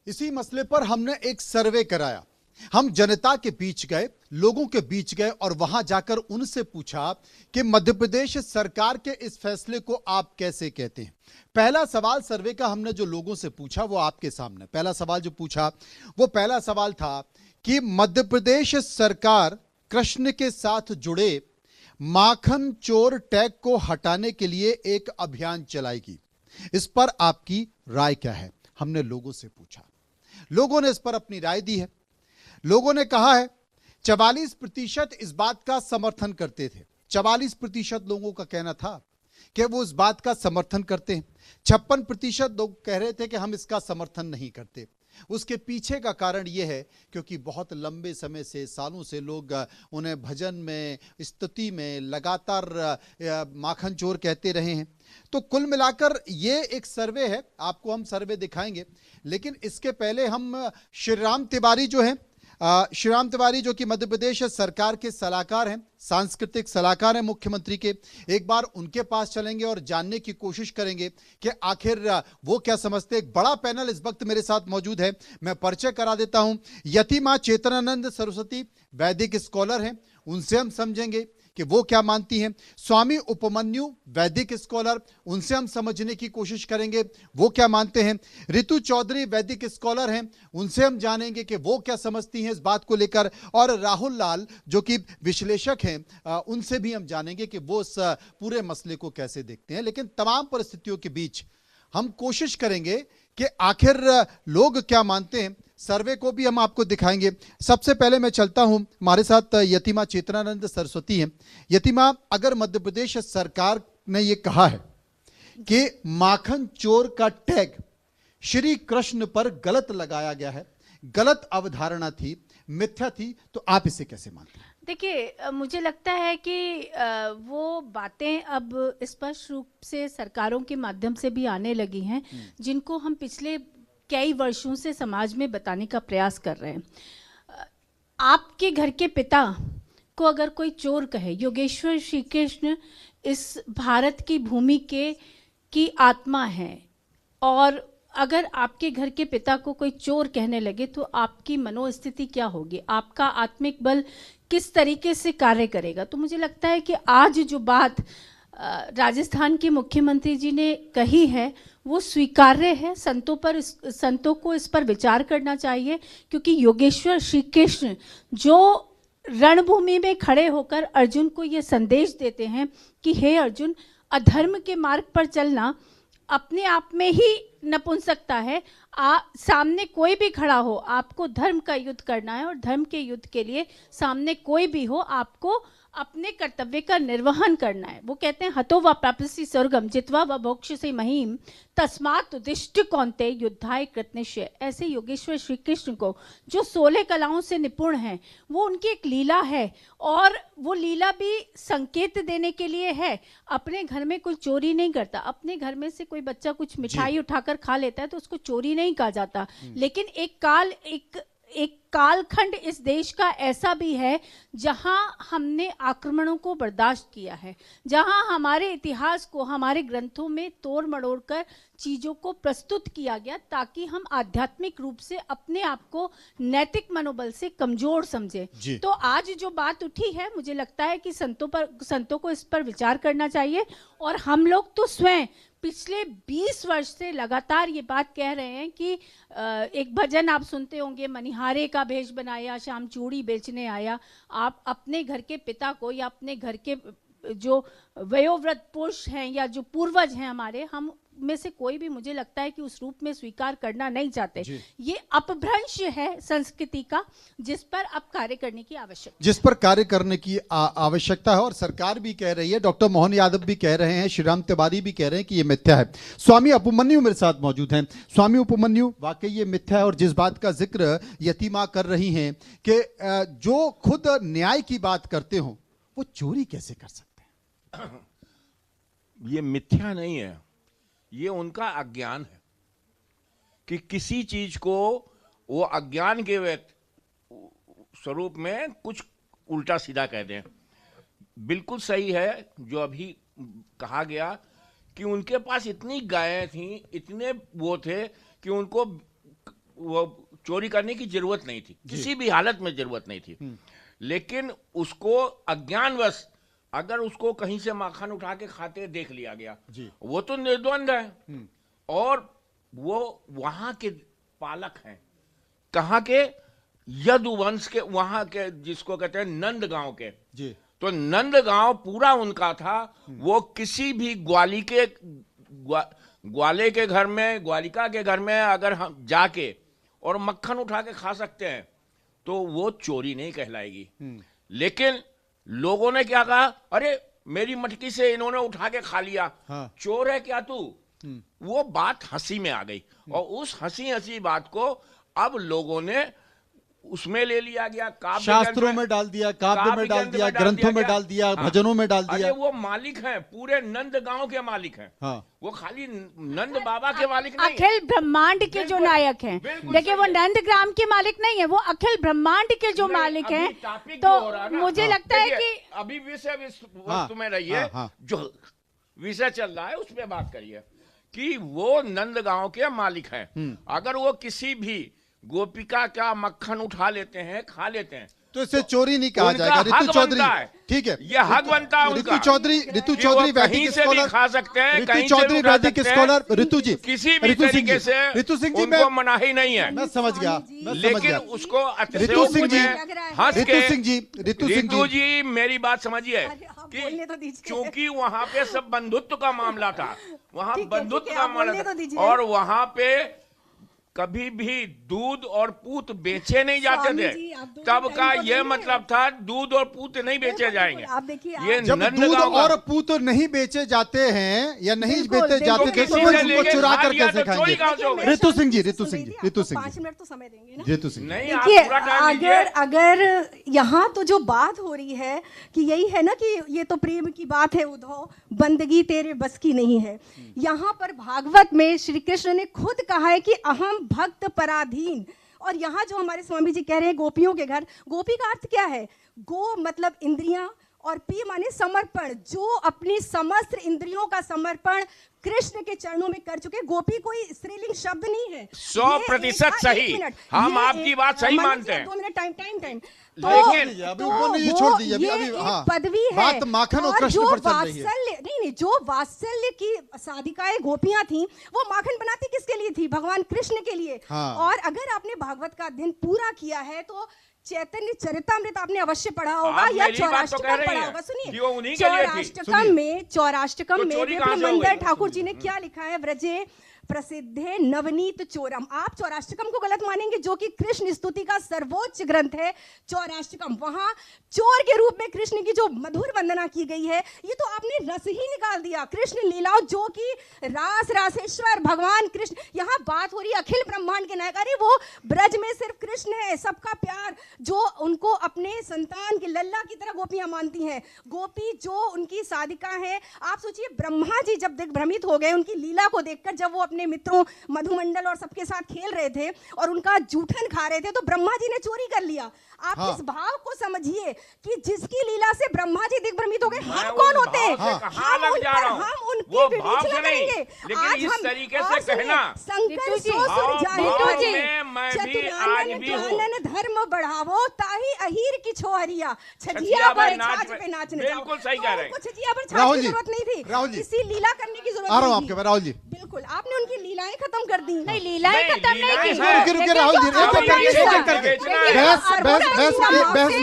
इसी मसले पर हमने एक सर्वे कराया। हम जनता के बीच गए, लोगों के बीच गए और वहां जाकर उनसे पूछा कि मध्य प्रदेश सरकार के इस फैसले को आप कैसे कहते हैं। पहला सवाल सर्वे का हमने जो लोगों से पूछा वो आपके सामने। पहला सवाल जो पूछा वो पहला सवाल था कि मध्य प्रदेश सरकार कृष्ण के साथ जुड़े माखन चोर टैग को हटाने के लिए एक अभियान चलाएगी। इस पर आपकी राय क्या है, हमने लोगों से पूछा। लोगों ने इस पर अपनी राय दी है। लोगों ने कहा है 44% इस बात का समर्थन करते थे। 44% लोगों का कहना था कि वो इस बात का समर्थन करते हैं। 56% लोग कह रहे थे कि हम इसका समर्थन नहीं करते। उसके पीछे का कारण यह है क्योंकि बहुत लंबे समय से, सालों से लोग उन्हें भजन में, स्तुति में लगातार माखन चोर कहते रहे हैं। तो कुल मिलाकर ये एक सर्वे है, आपको हम सर्वे दिखाएंगे। लेकिन इसके पहले हम श्री राम तिवारी जो हैं, श्री राम तिवारी जो कि मध्य प्रदेश सरकार के सलाहकार हैं, सांस्कृतिक सलाहकार हैं मुख्यमंत्री के, एक बार उनके पास चलेंगे और जानने की कोशिश करेंगे कि आखिर वो क्या समझते हैं। एक बड़ा पैनल इस वक्त मेरे साथ मौजूद है, मैं परिचय करा देता हूं। यतिमा चेतनानंद सरस्वती वैदिक स्कॉलर हैं, उनसे हम समझेंगे कि वो क्या मानती हैं। स्वामी उपमन्यु वैदिक स्कॉलर, उनसे हम समझने की कोशिश करेंगे वो क्या मानते हैं। ऋतु चौधरी वैदिक स्कॉलर हैं, उनसे हम जानेंगे कि वो क्या समझती हैं इस बात को लेकर। और राहुल लाल जो कि विश्लेषक हैं, उनसे भी हम जानेंगे कि वो इस पूरे मसले को कैसे देखते हैं। लेकिन तमाम परिस्थितियों के बीच हम कोशिश करेंगे कि आखिर लोग क्या मानते हैं। सर्वे को भी हम आपको दिखाएंगे। सबसे पहले मैं चलता हूं, हमारे साथ यतिमा चेतनानंद सरस्वती हैं। यतिमा, अगर मध्य प्रदेश सरकार ने यह कहा है कि माखन चोर का टैग श्री कृष्ण पर गलत लगाया गया है, गलत अवधारणा थी, मिथ्या थी, तो आप इसे कैसे मानते हैं? देखिए, मुझे लगता है कि वो बातें अब स्पष्ट रूप से सरकारों के माध्यम से भी आने लगी हैं, जिनको हम पिछले कई वर्षों से समाज में बताने का प्रयास कर रहे हैं। आपके घर के पिता को अगर कोई चोर कहे, योगेश्वर श्री कृष्ण इस भारत की भूमि की आत्मा है, और अगर आपके घर के पिता को कोई चोर कहने लगे तो आपकी मनोस्थिति क्या होगी, आपका आत्मिक बल किस तरीके से कार्य करेगा। तो मुझे लगता है कि आज जो बात राजस्थान के मुख्यमंत्री जी ने कही है वो स्वीकार्य है। संतों को इस पर विचार करना चाहिए, क्योंकि योगेश्वर श्री कृष्ण जो रणभूमि में खड़े होकर अर्जुन को ये संदेश देते हैं कि हे अर्जुन, अधर्म के मार्ग पर चलना अपने आप में ही नपुंसकता है। सामने कोई भी खड़ा हो, आपको धर्म का युद्ध करना है, और धर्म के युद्ध के लिए सामने कोई भी हो, आपको अपने कर्तव्य का निर्वहन करना है। वो कहते हैं हतो व प्राप्स्यति स्वर्गम जित्वा व भोक्ष्यसे महीम तस्मात् उद्दिष्ट कौन्तेय युद्धाय कृतनिश्चय। ऐसे योगेश्वर श्री कृष्ण को जो 16 कलाओं से निपुण हैं, वो उनकी एक लीला है, और वो लीला भी संकेत देने के लिए है। अपने घर में कोई चोरी नहीं करता। अपने घर में से कोई बच्चा कुछ मिठाई उठाकर खा लेता है तो उसको चोरी नहीं कहा जाता। लेकिन एक कालखंड इस देश का ऐसा भी है जहां हमने आक्रमणों को बर्दाश्त किया है, जहां हमारे इतिहास को हमारे ग्रंथों में तोड़ मड़ोड़ कर चीज़ों को प्रस्तुत किया गया, ताकि हम आध्यात्मिक रूप से अपने आप को नैतिक मनोबल से कमजोर समझें। तो आज जो बात उठी है, मुझे लगता है कि संतों को इस पर विचार करना चाहिए। और हम लोग तो स्वयं पिछले 20 वर्ष से लगातार ये बात कह रहे हैं कि एक भजन आप सुनते होंगे, मनिहारे का भेष बनाया श्याम चूड़ी बेचने आया। आप अपने घर के पिता को या अपने घर के जो वयोवृद्ध पुरुष हैं या जो पूर्वज हैं हमारे, हम में से कोई भी, मुझे लगता है कि उस रूप में स्वीकार करना नहीं चाहते। ये अपभ्रंश है संस्कृति का, जिस पर अब कार्य करने की आवश्यकता है। और सरकार भी कह रही है, डॉक्टर मोहन यादव भी कह रहे हैं, श्री राम तिवारी भी कह रहे हैं कि ये मिथ्या है। स्वामी उपमन्यु मेरे साथ मौजूद हैं। स्वामी उपमन्यु, वाकई ये मिथ्या है। और जिस बात का जिक्र यतिमा कर रही हैं कि जो खुद न्याय की बात करते हो वो चोरी कैसे कर सकते हैं? ये मिथ्या नहीं है, ये उनका अज्ञान है कि किसी चीज को वो अज्ञान के स्वरूप में कुछ उल्टा सीधा कह दें। बिल्कुल सही है जो अभी कहा गया कि उनके पास इतनी गायें थी, इतने वो थे कि उनको वो चोरी करने की जरूरत नहीं थी, किसी भी हालत में जरूरत नहीं थी। लेकिन उसको अज्ञानवश अगर उसको कहीं से माखन उठा के खाते देख लिया गया, वो तो निर्द्वंद है। और वो वहां के पालक हैं, कहाँ के? यदुवंश के, वहां के, जिसको कहते हैं नंद गांव के। तो नंद गांव पूरा उनका था। वो किसी भी ग्वाले के घर में, ग्वालिका के घर में अगर हम जाके और मक्खन उठा के खा सकते हैं तो वो चोरी नहीं कहलाएगी। लेकिन लोगों ने क्या कहा, अरे मेरी मटकी से इन्होंने उठा के खा लिया, चोर है क्या तू? वो बात हंसी में आ गई, और उस हंसी बात को अब लोगों ने उसमें ले लिया गया, काव्य शास्त्रों में डाल दिया, काव्य में डाल दिया, ग्रंथों में डाल दिया, भजनों में डाल दिया। अरे वो मालिक हैं, पूरे नंद गांव के मालिक हैं। वो खाली नंद बाबा के मालिक नहीं, अखिल ब्रह्मांड के जो नायक हैं। देखिए वो नंद ग्राम के मालिक नहीं है, वो अखिल ब्रह्मांड के जो मालिक हैं। तो मुझे लगता है कि अभी विषय वस्तु में रहिए, जो विषय चल रहा है उस पर बात करिए कि वो नंद गांव के मालिक हैं। अगर वो किसी भी गोपिका का मक्खन उठा लेते हैं, खा लेते हैं, तो इसे चोरी नहीं कहा जाएगा। ऋतु चौधरी, ठीक है, ये हक बनता है उनका। ऋतु चौधरी वैदिक स्कॉलर खा सकते हैं, ऋतु चौधरी वैदिक स्कॉलर, ऋतु जी, किसी भी तरीके से ऋतु सिंह जी, उनको मनाही नहीं है। मैं समझ गया, लेकिन उसको ऋतु सिंह जी, ऋतु जी मेरी बात समझिए कि चूंकि वहां पे सब बंधुत्व का मामला था, वहां बंधुत्व का मामला था, और वहां पे कभी भी दूध और पूत बेचे नहीं जाते थे। तब का ये मतलब था दूध और पूत नहीं बेचे जाएंगे। ये जब दूध और पूत नहीं बेचे जाते हैं या नहीं बेचे जाते थे तो उनको चुरा कर कैसे खाएंगे? ऋतु सिंह जी, 5 मिनट तो समय देंगे ना। ऋतु सिंह, देखिए अगर यहाँ तो जो बात हो रही है कि यही है ना कि ये तो प्रेम की बात है उद्धव, बंदगी तेरे बस की नहीं है। यहाँ पर भागवत में श्री कृष्ण ने खुद कहा है कि अहम भक्त पराधीन। और यहाँ जो हमारे स्वामी जी कह रहे हैं गोपियों के घर, गोपी का अर्थ क्या है? गो मतलब इंद्रियां, और पी माने समर्पण, जो अपनी समस्त इंद्रियों का समर्पण कृष्ण के चरणों में कर चुके। गोपी कोई स्त्रीलिंग शब्द नहीं है। 100% सही, हम आपकी बात सही मानते हैं। 2 मिनट टाइम। ये छोड़ दीजिए, अभी पदवी है, बात माखन और कृष्ण पर चल रही है। नहीं, जो वात्सल्य की साधिकाएं गोपियां थी, वो माखन बनाती किसके लिए थी? भगवान कृष्ण के लिए। और अगर आपने भागवत का अध्ययन पूरा किया है तो चैतन्य चरितामृत आपने अवश्य पढ़ा होगा या चौराष्टकम पढ़ा होगा। सुनिए, चौराष्टकम में विप्र ठाकुर जी ने क्या लिखा है? व्रजे प्रसिद्धे नवनीत चोरम। आप चौराष्टकम को गलत मानेंगे, जो कि कृष्ण स्तुति का सर्वोच्च ग्रंथ है चौराष्टकम। वहां चोर के रूप में कृष्ण की जो मधुर वंदना की गई है, ये तो आपने रस ही निकाल दिया। कृष्ण लीलाओं, जो कि रासेश्वर भगवान कृष्ण। यहाँ बात हो रही है अखिल ब्रह्मांड के नायक। अरे वो ब्रज में सिर्फ कृष्ण है, सबका प्यार, जो उनको अपने संतान की लल्ला की तरह गोपियां मानती हैं। गोपी जो उनकी साधिका है। आप सोचिए, ब्रह्मा जी जब दिग्भ्रमित हो गए उनकी लीला को देखकर, जब वो अपने मित्रों मधुमंडल और सबके साथ खेल रहे थे और उनका जूठन खा रहे थे, तो ब्रह्मा जी ने चोरी कर लिया। आप इस भाव को समझिए कि जिसकी लीला से ब्रह्मा जी दिग्भ्रमित हो गए, हम कौन होते हैं? हम उनकी विवेचना करेंगे। आज इस तरीके से कहना, शंकर सोसुर जाहिर धर्म बढ़ावो, ताही अहीर की छोहरिया, छजिया पर छाछ पे नाचने जाओ। बिल्कुल सही कह रहे हैं। छजिया पर छाछ की जरूरत नहीं थी, इसी लीला करने की जरूरत आ रहा हूं आपके पास राहुल जी। बिल्कुल, आपने उनकी लीलाएं खत्म कर दी। नहीं, लीलाएं खत्म नहीं की। रुके राहुल जी, बहस नहीं।